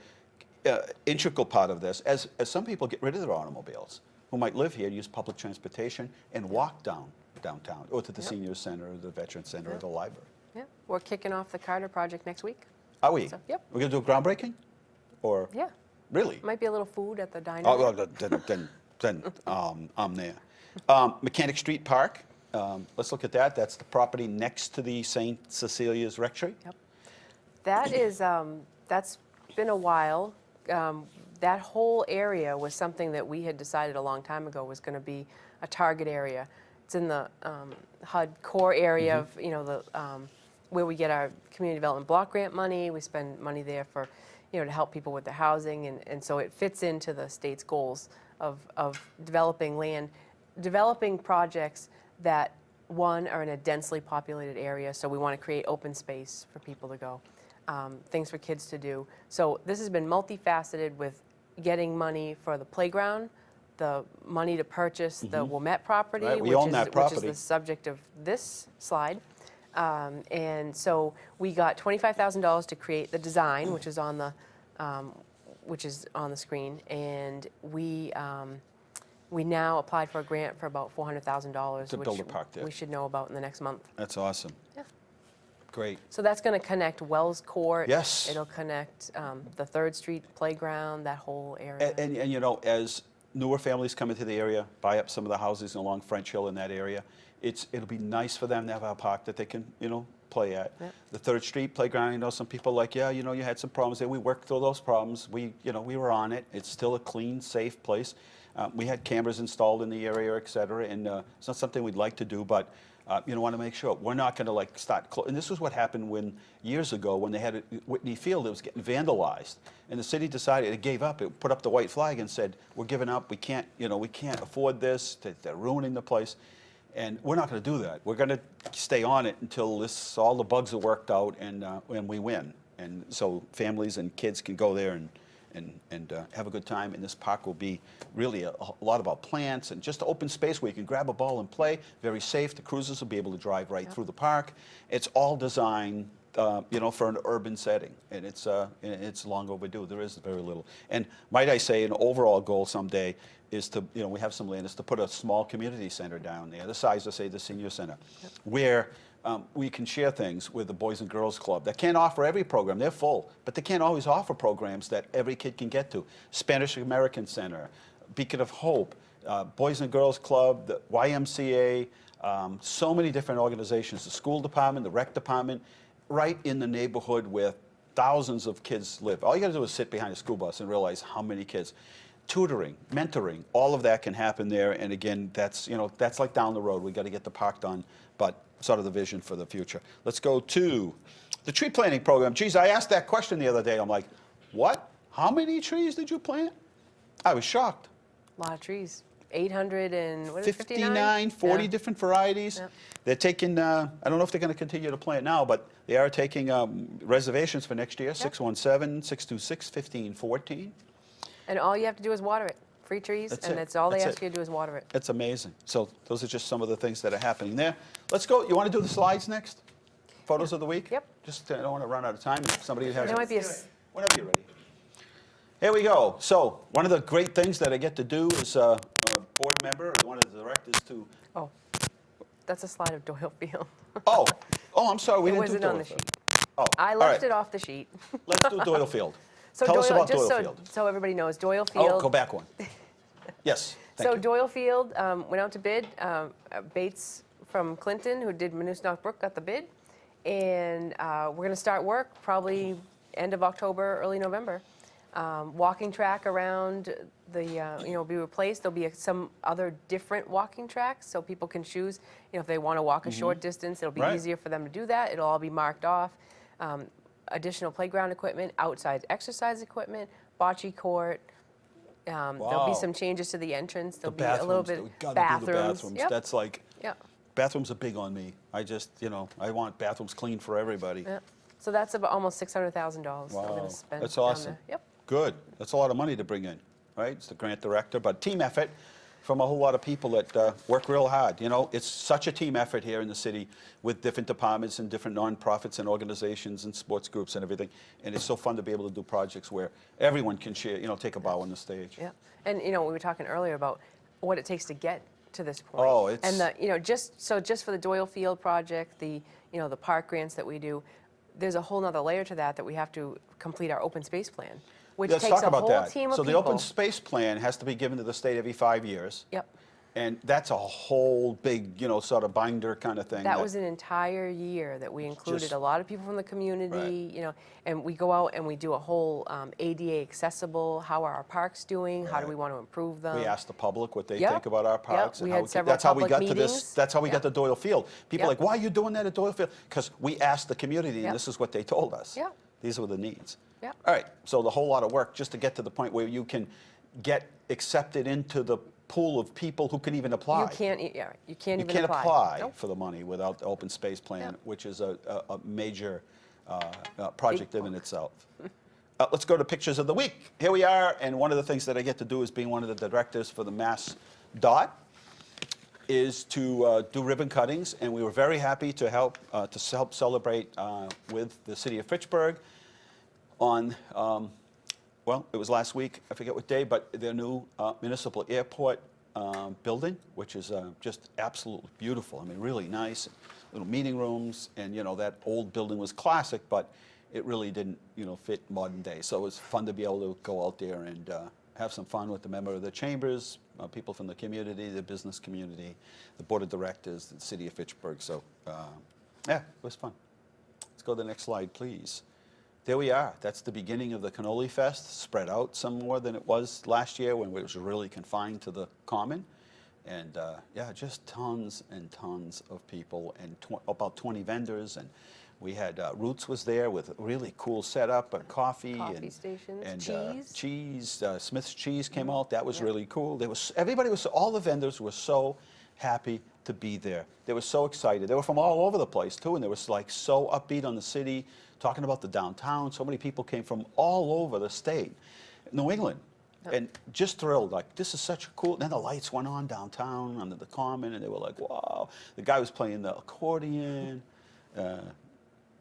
integral part of this, as some people get rid of their automobiles, who might live here, use public transportation, and walk downtown, or to the senior center, or the veteran center, or the library. Yeah, we're kicking off the Carter project next week. Are we? So, yep. We're going to do a groundbreaking? Or Yeah, really? might be a little food at the diner. Oh, well, then I'm there. Mechanic Street Park. Let's look at that. That's the property next to the St. Cecilia's Rectory. Yep. That is, that's been a while. That whole area was something that we had decided a long time ago was going to be a target area. It's in the HUD core area of, where we get our community development block grant money. We spend money there for, to help people with their housing, and so it fits into the state's goals of developing land, developing projects that, one, are in a densely populated area, so we want to create open space for people to go. Things for kids to do. So this has been multifaceted with getting money for the playground, the money to purchase the Wilmette property, Right, we which own is that property. the subject of this slide. And so we got $25,000 to create the design, which is on the screen, and we now applied for a grant for about $400,000, To which build a park there. we should know about in the next month. That's awesome. Yeah. Great. So that's going to connect Wells Court. Yes. It'll connect the 3rd Street playground, that whole area. And as newer families come into the area, buy up some of the houses along French Hill in that area, it'll be nice for them to have a park that they can, play at. Yep. The 3rd Street playground, some people like, you had some problems there. We worked through those problems. We were on it. It's still a clean, safe place. We had cameras installed in the area, et cetera, and it's not something we'd like to do, but want to make sure we're not going to start. And this was what happened years ago when they had Whitney Field. It was getting vandalized, and the city decided it gave up. It put up the white flag and said, "We're giving up. We can't afford this. They're ruining the place." And we're not going to do that. We're going to stay on it until all the bugs are worked out and we win. And so families and kids can go there and have a good time. And this park will be really a lot about plants and just open space where you can grab a ball and play. Very safe. The cruisers will be able to drive right through the park. It's all designed, for an urban setting, and it's long overdue. There is very little. And might I say, an overall goal someday is to, we have some land, is to put a small community center down there, the size of, say, the senior center, where we can share things with the Boys and Girls Club that can't offer every program. They're full, but they can't always offer programs that every kid can get to. Spanish American Center, Beacon of Hope, Boys and Girls Club, the YMCA, so many different organizations, the school department, the rec department, right in the neighborhood where thousands of kids live. All you got to do is sit behind a school bus and realize how many kids. Tutoring, mentoring, all of that can happen there. And again, that's like down the road. We got to get the park done, but sort of the vision for the future. Let's go to the tree planting program. Geez, I asked that question the other day. I'm like, what? How many trees did you plant? I was shocked. A lot of trees. 800 and, what is it, 59, 40 Yeah. different varieties. Yeah. They're taking, I don't know if they're going to continue to plant now, but they are taking reservations for next year, 617-626-1514. And all you have to do is water it. Free trees, That's and it. that's all they That's ask you to do is water it. It's amazing. So those are just some of the things that are happening there. Let's go. You want to do the slides next? Photos of the week? Yep. Just, I don't want to run out of time. If somebody has There might be a, Whenever you're ready. Here we go. So one of the great things that I get to do is a board member, or one of the directors to, oh, that's a slide of Doyle Field. oh, I'm sorry, we It didn't do wasn't on Doyle the Field. sheet. Oh, I all left right. it off the sheet. Let's do Doyle Field. So Tell us about just Doyle Field. so everybody knows, Doyle Field. Oh, go back one. Yes, thank So you. Doyle Field went out to bid. Bates from Clinton, who did Manusnock Brook, got the bid. And we're going to start work probably end of October, early November. Walking track around the, be replaced. There'll be some other different walking tracks, so people can choose, if they want to walk a short distance, it'll be Right. easier for them to do that. It'll all be marked off. Additional playground equipment, outside exercise equipment, bocce court. There'll Wow. be some changes to the entrance. The There'll be a little bit we gotta do the bathrooms. Yep. That's like, Yep. bathrooms are big on me. I just, I want bathrooms clean for everybody. Yep. So that's about almost $600,000 we're Wow, going to spend. that's down awesome. there. Yep. Good. That's a lot of money to bring in, right? It's the grant director, but team effort from a whole lot of people that work real hard. It's such a team effort here in the city with different departments and different nonprofits and organizations and sports groups and everything. And it's so fun to be able to do projects where everyone can share, take a bow on the stage. Yeah. And we were talking earlier about what it takes to get to this point. Oh, it's- And just for the Doyle Field project, the park grants that we do, there's a whole nother layer to that we have to complete our open space plan, which Let's takes talk a about whole that. team of So people. the open space plan has to be given to the state every 5 years. Yep. And that's a whole big, sort of binder kind of thing. That was an entire year that we included Just- a lot of people from the community, and we go out and we do a whole ADA accessible, how are our parks doing, how do we want to improve them. We asked the public what they Yep. think about our Yep. parks. We and had how several that's how we public got to this. meetings. That's how we got Yep. to Doyle Field. People are Yep. like, why are you doing that at Doyle Field? Because we asked the community, and Yep. this is what they told us. Yep. These were the needs. Yep. All right, so the whole lot of work just to get to the point where you can get accepted into the pool of people who can even apply. You can't You even can't apply Nope. for the money without the open space plan, Yep. which is a major project in itself. Let's go to pictures of the week. Here we are, and one of the things that I get to do as being one of the directors for the Mass Dot is to do ribbon cuttings, and we were very happy to help celebrate with the city of Fitchburg on, well, it was last week, I forget what day, but their new municipal airport building, which is just absolutely beautiful. I mean, really nice, little meeting rooms, and that old building was classic, but it really didn't, fit modern day. So it was fun to be able to go out there and have some fun with the member of the chambers, people from the community, the business community, the board of directors, the city of Fitchburg. So yeah, it was fun. Let's go to the next slide, please. There we are. That's the beginning of the Cannoli Fest, spread out some more than it was last year when it was really confined to the common. And yeah, just tons and tons of people and about 20 vendors. And we had Roots was there with a really cool setup, coffee and stations, and cheese. cheese. Smith's Cheese came out. That was really cool. All the vendors were so happy to be there. They were so excited. They were from all over the place too, and they were like so upbeat on the city, talking about the downtown. So many people came from all over the state, New England, and just thrilled. Like, this is such a cool. Then the lights went on downtown under the Common, and they were like, wow. The guy was playing the accordion.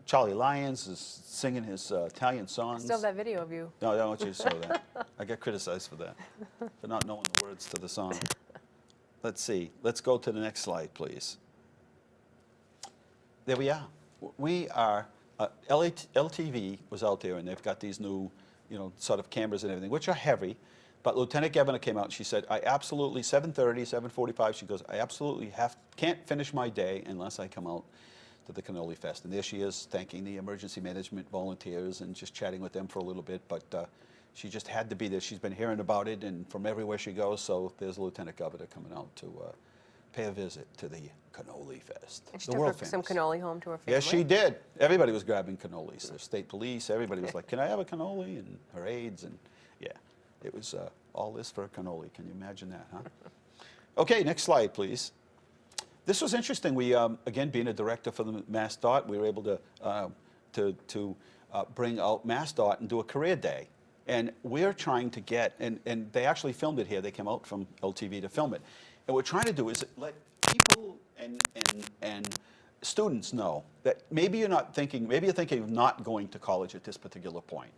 Charlie Lyons is singing his Italian songs. Still have that video of you. No, I don't want you to show that. I get criticized for that, for not knowing the words to the song. Let's see. Let's go to the next slide, please. There we are. We are, LTV was out there, and they've got these new, sort of cameras and everything, which are heavy. But Lieutenant Governor came out and she said, 7:30, 7:45, she goes, I absolutely can't finish my day unless I come out to the Cannoli Fest. And there she is, thanking the emergency management volunteers and just chatting with them for a little bit. But she just had to be there. She's been hearing about it, and from everywhere she goes, so there's the Lieutenant Governor coming out to pay a visit to the Cannoli Fest. And she The took world some famous. cannoli home to her family. Yes, she did. Everybody was grabbing cannolis. The state police, everybody was like, can I have a cannoli? And her aides, and yeah, it was all this for a cannoli. Can you imagine that, huh? Okay, next slide, please. This was interesting. We, again, being a director for the MassDOT, we were able to bring out MassDOT and do a career day. And we're trying to get, and they actually filmed it here. They came out from LTV to film it. And what we're trying to do is let people and students know that maybe you're thinking of not going to college at this particular point.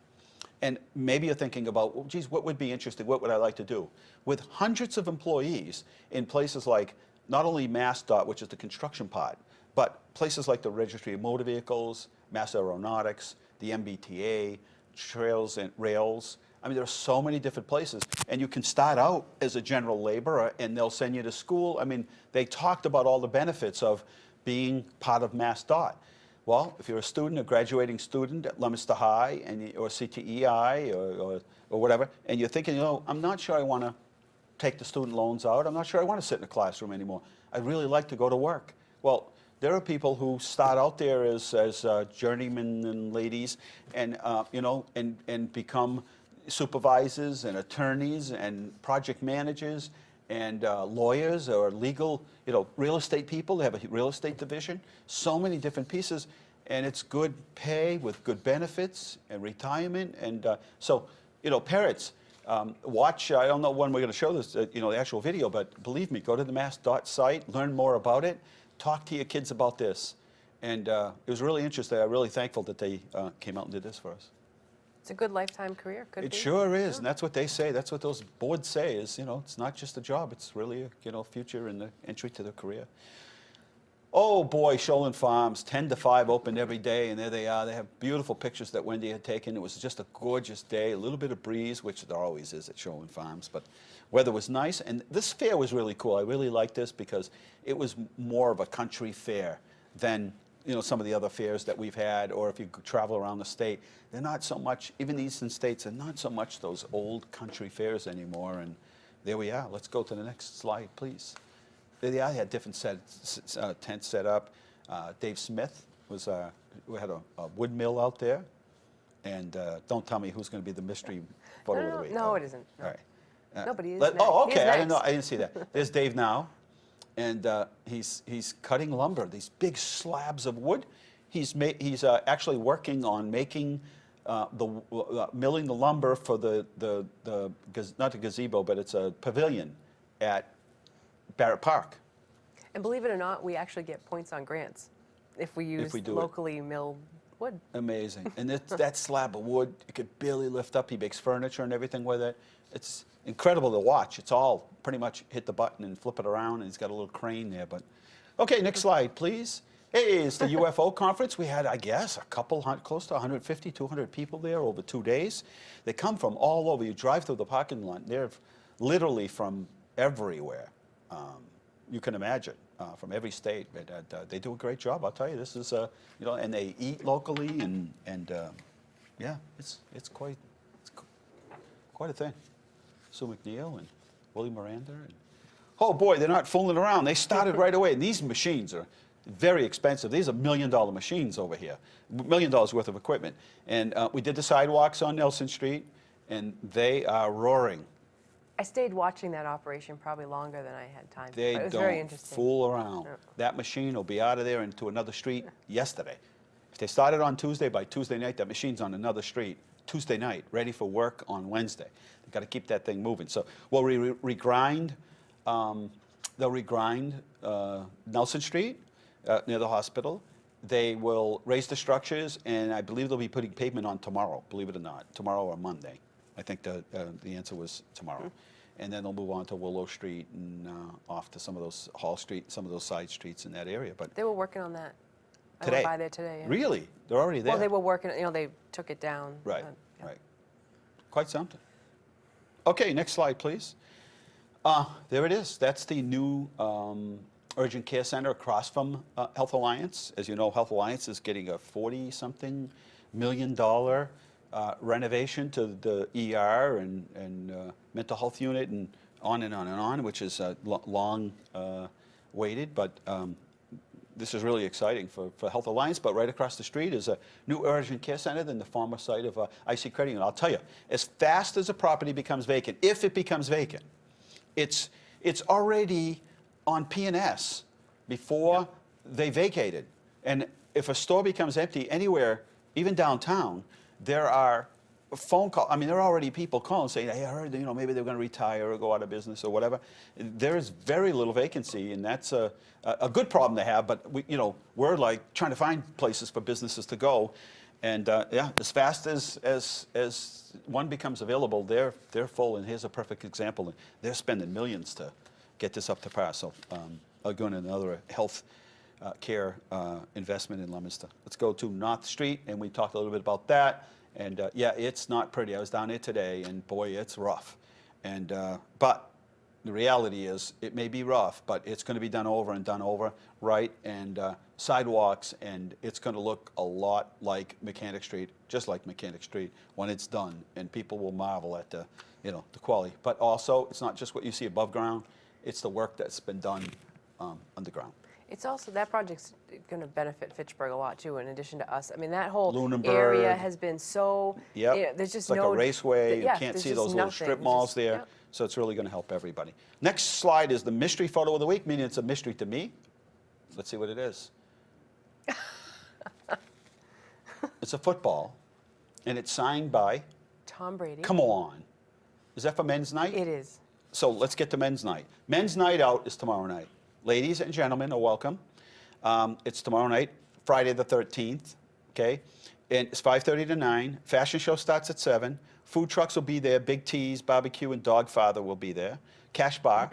And maybe you're thinking about, well, geez, what would be interesting? What would I like to do? With hundreds of employees in places like not only MassDOT, which is the construction part, but places like the Registry of Motor Vehicles, Mass Aeronautics, the MBTA, Trails and Rails. I mean, there are so many different places. And you can start out as a general laborer, and they'll send you to school. I mean, they talked about all the benefits of being part of MassDOT. Well, if you're a student, a graduating student at Leominster High or CTEI or whatever, and you're thinking, I'm not sure I want to take the student loans out. I'm not sure I want to sit in a classroom anymore. I'd really like to go to work. Well, there are people who start out there as journeymen and ladies and, and become supervisors and attorneys and project managers and lawyers or legal, real estate people. They have a real estate division. So many different pieces, and it's good pay with good benefits and retirement. And so, parents, watch. I don't know when we're going to show this, the actual video, but believe me, go to the MassDOT site, learn more about it, talk to your kids about this. And it was really interesting. I'm really thankful that they came out and did this for us. It's a good lifetime career, could It be. sure is, and that's what they say. That's what those boards say is, it's not just a job. It's really a, future and the entry to the career. Oh boy, Shoalin Farms, 10 to 5 open every day, and there they are. They have beautiful pictures that Wendy had taken. It was just a gorgeous day, a little bit of breeze, which there always is at Shoalin Farms, but weather was nice. And this fair was really cool. I really liked this because it was more of a country fair than some of the other fairs that we've had, or if you travel around the state, they're not so much, even the eastern states, are not so much those old country fairs anymore. And there we are. Let's go to the next slide, please. There they are. They had different tents set up. Dave Smith we had a wood mill out there. And don't tell me who's going to be the mystery photo of the week. No, it isn't. No. All right. No, but he is Oh, next. okay. He's I didn't know. next. I didn't see that. There's Dave now, and he's cutting lumber. These big slabs of wood. He's actually working on making milling the lumber for not the gazebo, but it's a pavilion at Barrett Park. And believe it or not, we actually get points on grants if we use we do it. locally milled wood. Amazing. And that slab of wood, it could barely lift up. He makes furniture and everything with it. It's incredible to watch. It's all pretty much hit the button and flip it around, and he's got a little crane there. But okay, next slide, please. Hey, it's the UFO conference. We had, I guess, close to 150, 200 people there over 2 days. They come from all over. You drive through the parking lot, they're literally from everywhere. You can imagine, from every state. They do a great job. I'll tell you, this is, and they eat locally, and yeah, it's quite a thing. Sue McNeil and Willie Miranda. Oh boy, they're not fooling around. They started right away. And these machines are very expensive. These are $1 million machines over here, $1 million worth of equipment. And we did the sidewalks on Nelson Street, and they are roaring. I stayed watching that operation probably longer than I had time. They But it was very don't interesting. fool around. No. That machine will be out of there into another street yesterday. If they started on Tuesday, by Tuesday night, that machine's on another street Tuesday night, ready for work on Wednesday. They've got to keep that thing moving. So we'll regrind. They'll regrind Nelson Street near the hospital. They will raise the structures, and I believe they'll be putting pavement on tomorrow, believe it or not, tomorrow or Monday. I think the answer was tomorrow. And then they'll move on to Willow Street and off to some of those Hall Street, some of those side streets in that area. But They were working on that. I today, went by there today. Yeah. Really? They're already there? Well, they were working, they took it down. Right, Yeah. right. Quite something. Okay, next slide, please. There it is. That's the new urgent care center across from Health Alliance. As you know, Health Alliance is getting a $40-something million renovation to the ER and mental health unit and on and on and on, which is long waited. But this is really exciting for Health Alliance. But right across the street is a new urgent care center than the former site of IC Credit Union. I'll tell you, as fast as a property becomes vacant, if it becomes vacant, it's it's already on P&S before they vacated. And if a store becomes empty anywhere, even downtown, there are phone calls. I mean, there are already people calling saying, hey, I heard, maybe they're going to retire or go out of business or whatever. There is very little vacancy, and that's a good problem to have, but we're like trying to find places for businesses to go. And yeah, as fast as one becomes available, they're full. And here's a perfect example. They're spending millions to get this up to par. So again, another health care investment in Leominster. Let's go to North Street, and we talked a little bit about that. And yeah, it's not pretty. I was down there today, and boy, it's rough. And but the reality is, it may be rough, but it's going to be done over and done over, right? And sidewalks, and it's going to look a lot like Mechanic Street, just like Mechanic Street when it's done, and people will marvel at the quality. But also, it's not just what you see above ground; it's the work that's been done underground. It's also, that project's going to benefit Fitchburg a lot too, in addition to us. I mean, that whole Lunenburg. area has been so, Yep. there's just it's like no... a raceway. yeah, You can't there's see just those little nothing. strip It's malls just- there. yep. So it's really going to help everybody. Next slide is the mystery photo of the week, meaning it's a mystery to me. Let's see what it is. It's a football, and it's signed by, Tom Brady. come on. Is that for men's night? It is. So let's get to men's night. Men's night out is tomorrow night. Ladies and gentlemen are welcome. It's tomorrow night, Friday the 13th, okay? And it's 5:30 to 9. Fashion show starts at 7. Food trucks will be there. Big T's, barbecue, and Dogfather will be there. Cash bar,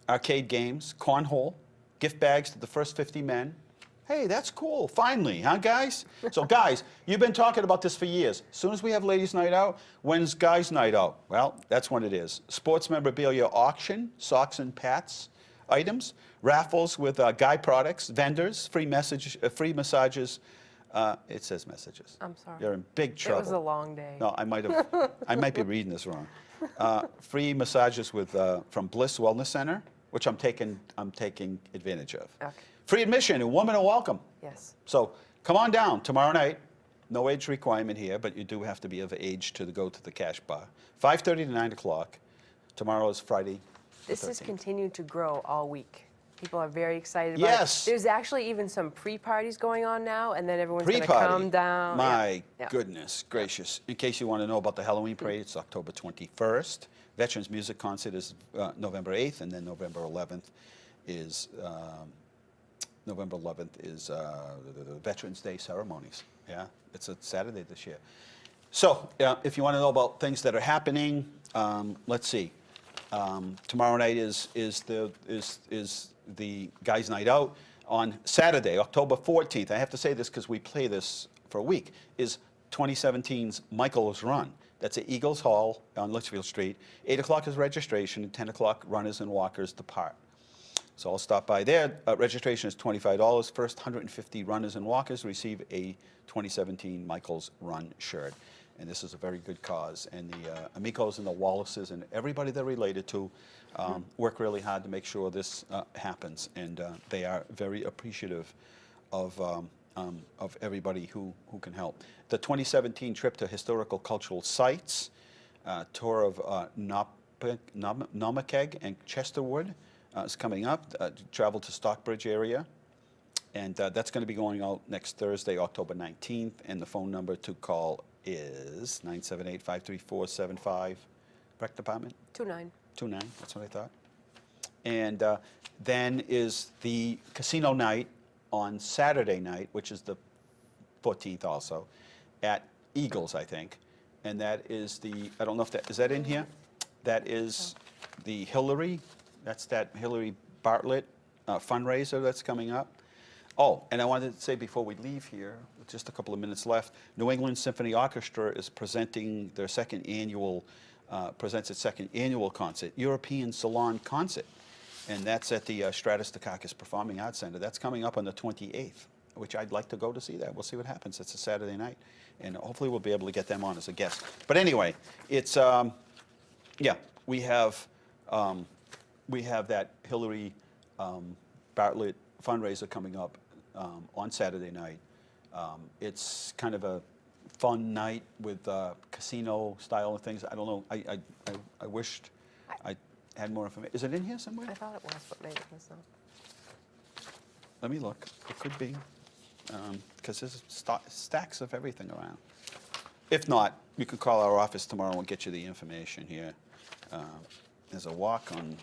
arcade games, cornhole, gift bags to the first 50 men. Hey, that's cool. Finally, huh, guys? So, guys, you've been talking about this for years. As soon as we have ladies' night out, when's guys' night out? Well, that's when it is. Sports memorabilia auction, socks and pats items, raffles with Guy products, vendors, free massages. It says messages. I'm sorry. You're in big trouble. It was a long day. No, I might be reading this wrong. Free massages with from Bliss Wellness Center, which I'm taking advantage of. Okay. Free admission, and women are welcome. Yes. So come on down tomorrow night. No age requirement here, but you do have to be of age to go to the cash bar. 5:30 to 9 o'clock. Tomorrow is Friday. the This has 13th. continued to grow all week. People are very excited about Yes. it. There's actually even some pre-parties going on now, and then everyone's going to Pre-party. come down. My Yeah. Yeah. goodness gracious. In case you want to know about the Halloween parade, it's October 21st. Veterans Music Concert is November 8th, and then November 11th is the Veterans Day ceremonies. Yeah, it's a Saturday this year. So if you want to know about things that are happening, let's see. Tomorrow night is the guys' night out. On Saturday, October 14th, I have to say this because we play this for a week, is 2017's Michael's Run. That's at Eagles Hall on Litchfield Street. 8 o'clock is registration, and 10 o'clock runners and walkers depart. So I'll stop by there. Registration is $25. First 150 runners and walkers receive a 2017 Michael's Run shirt. And this is a very good cause. And the Amicos and the Wallaces and everybody they're related to work really hard to make sure this happens. And they are very appreciative of everybody who can help. The 2017 trip to historical cultural sites, tour of Naumkeag and Chesterwood is coming up. Travel to Stockbridge area. And that's going to be going out next Thursday, October 19th. And the phone number to call is 978-534-75. Rec Department? 29. 29, that's what I thought. And then is the casino night on Saturday night, which is the 14th also, at Eagles, I think. And that is I don't know if is that in here? That is the Hillary, that's that Hillary Bartlett fundraiser that's coming up. Oh, and I wanted to say before we leave here, with just a couple of minutes left, New England Symphony Orchestra is presenting their presents its second annual concert, European Salon Concert. And that's at the Stratus Dukakis Performing Arts Center. That's coming up on the 28th, which I'd like to go to see that. We'll see what happens. It's a Saturday night. And hopefully we'll be able to get them on as a guest. But anyway, it's, we have that Hillary Bartlett fundraiser coming up on Saturday night. It's kind of a fun night with casino style of things. I don't know. I wished I had more information. Is it in here somewhere? I thought it was, but maybe it was not. Let me look. It could be, because there's stacks of everything around. If not, you could call our office tomorrow and we'll get you the information here. There's a walk on,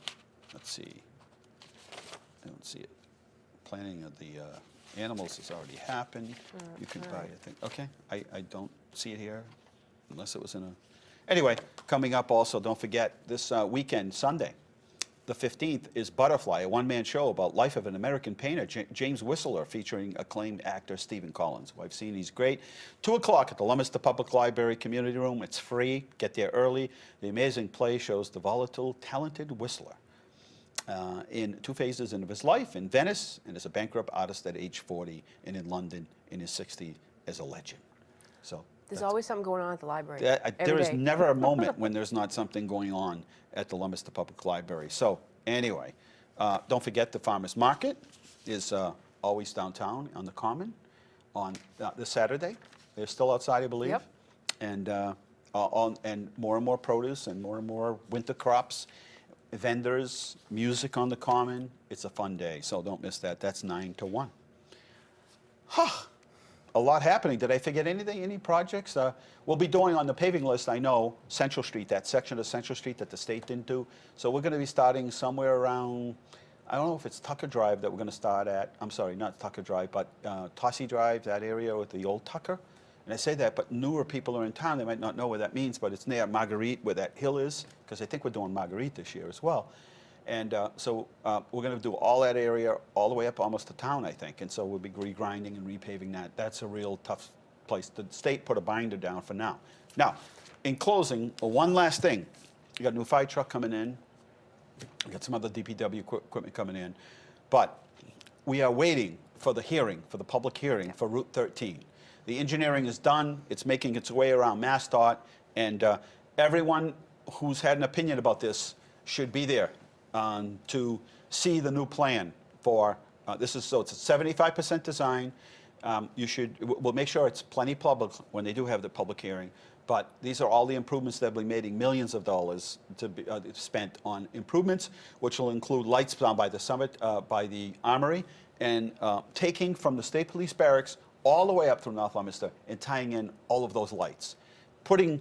let's see, I don't see it. Planning of the animals has already happened. You can buy a thing. Okay, I don't see it here, unless it was in a... Anyway, coming up also, don't forget, this weekend, Sunday, the 15th, is Butterfly, a one-man show about life of an American painter, James Whistler, featuring acclaimed actor Stephen Collins, who I've seen. He's great. 2 o'clock at the Leominster Public Library Community Room. It's free. Get there early. The amazing play shows the volatile, talented Whistler in 2 phases of his life, in Venice, and as a bankrupt artist at age 40, and in London in his 60s as a legend. So There's that's- always something going on at the library. there every is day. never a moment when there's not something going on at the Leominster Public Library. So anyway, don't forget the farmers market is always downtown on the Common on this Saturday. They're still outside, I believe. Yep. And and more produce and more winter crops, vendors, music on the Common. It's a fun day, so don't miss that. That's 9 to 1. A lot happening. Did I forget anything? Any projects? We'll be doing on the paving list, I know, Central Street, that section of Central Street that the state didn't do. So we're going to be starting somewhere around, I don't know if it's Tucker Drive that we're going to start at. I'm sorry, not Tucker Drive, but Tossie Drive, that area with the old Tucker. And I say that, but newer people are in town. They might not know what that means, but it's near Marguerite, where that hill is, because I think we're doing Marguerite this year as well. And so we're going to do all that area all the way up almost to town, I think. And so we'll be regrinding and repaving that. That's a real tough place. The state put a binder down for now. Now, in closing, one last thing. You got a new fire truck coming in. We got some other DPW equipment coming in. But we are waiting for the hearing, for the public hearing for Route 13. The engineering is done. It's making its way around MassDOT. And everyone who's had an opinion about this should be there to see the new plan for this. Is so it's a 75% design. We'll make sure it's plenty public when they do have the public hearing. But these are all the improvements that will be made, millions of dollars to be spent on improvements, which will include lights down by the summit, by the Armory, and taking from the State Police Barracks all the way up through North Leominster and tying in all of those lights. Putting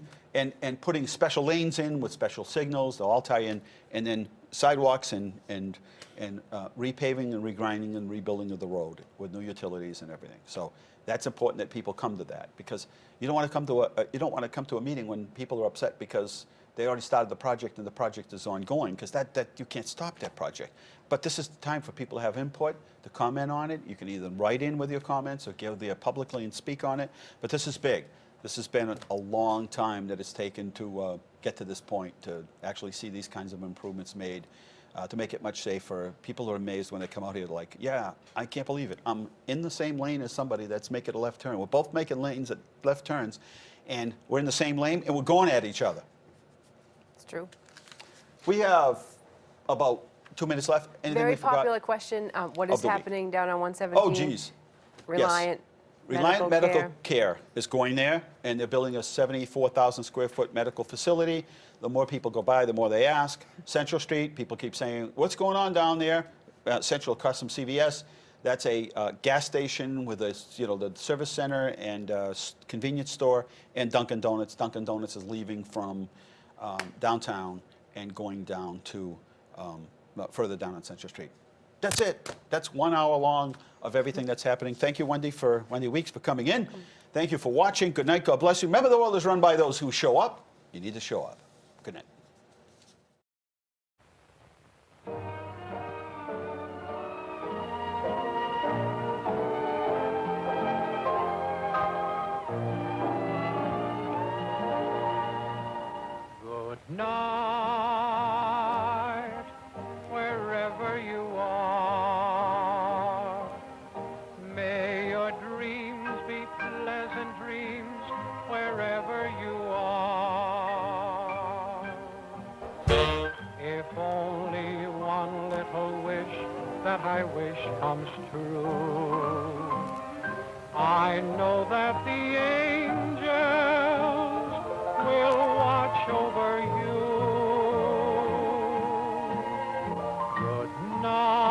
special lanes in with special signals, they'll all tie in, and then sidewalks and repaving and regrinding and rebuilding of the road with new utilities and everything. So that's important that people come to that, because you don't want to come to a meeting when people are upset because they already started the project and the project is ongoing, because that you can't stop that project. But this is the time for people to have input, to comment on it. You can either write in with your comments or give there publicly and speak on it. But this is big. This has been a long time that it's taken to get to this point, to actually see these kinds of improvements made, to make it much safer. People are amazed when they come out here, like, yeah, I can't believe it. I'm in the same lane as somebody that's making a left turn. We're both making lanes at left turns, and we're in the same lane, and we're going at each other. It's true. We have about 2 minutes left. Anything Very we forgot? popular question. What Of is the week. happening down on 117? Oh, geez. Reliant. Reliant Medical Care is going there, and they're building a 74,000 square foot medical facility. The more people go by, the more they ask. Central Street, people keep saying, what's going on down there? Central across from CVS. That's a gas station with the service center and convenience store and Dunkin' Donuts. Dunkin' Donuts is leaving from downtown and going down to further down on Central Street. That's it. That's 1 hour long of everything that's happening. Thank you, Wendy Weeks, for coming in. Thank you for watching. Good night. God bless you. Remember, the world is run by those who show up. You need to show up. Good night. Good night, wherever you are. May your dreams be pleasant dreams wherever you are. If only one little wish that I wish comes true, I know that the angels will watch over you. now.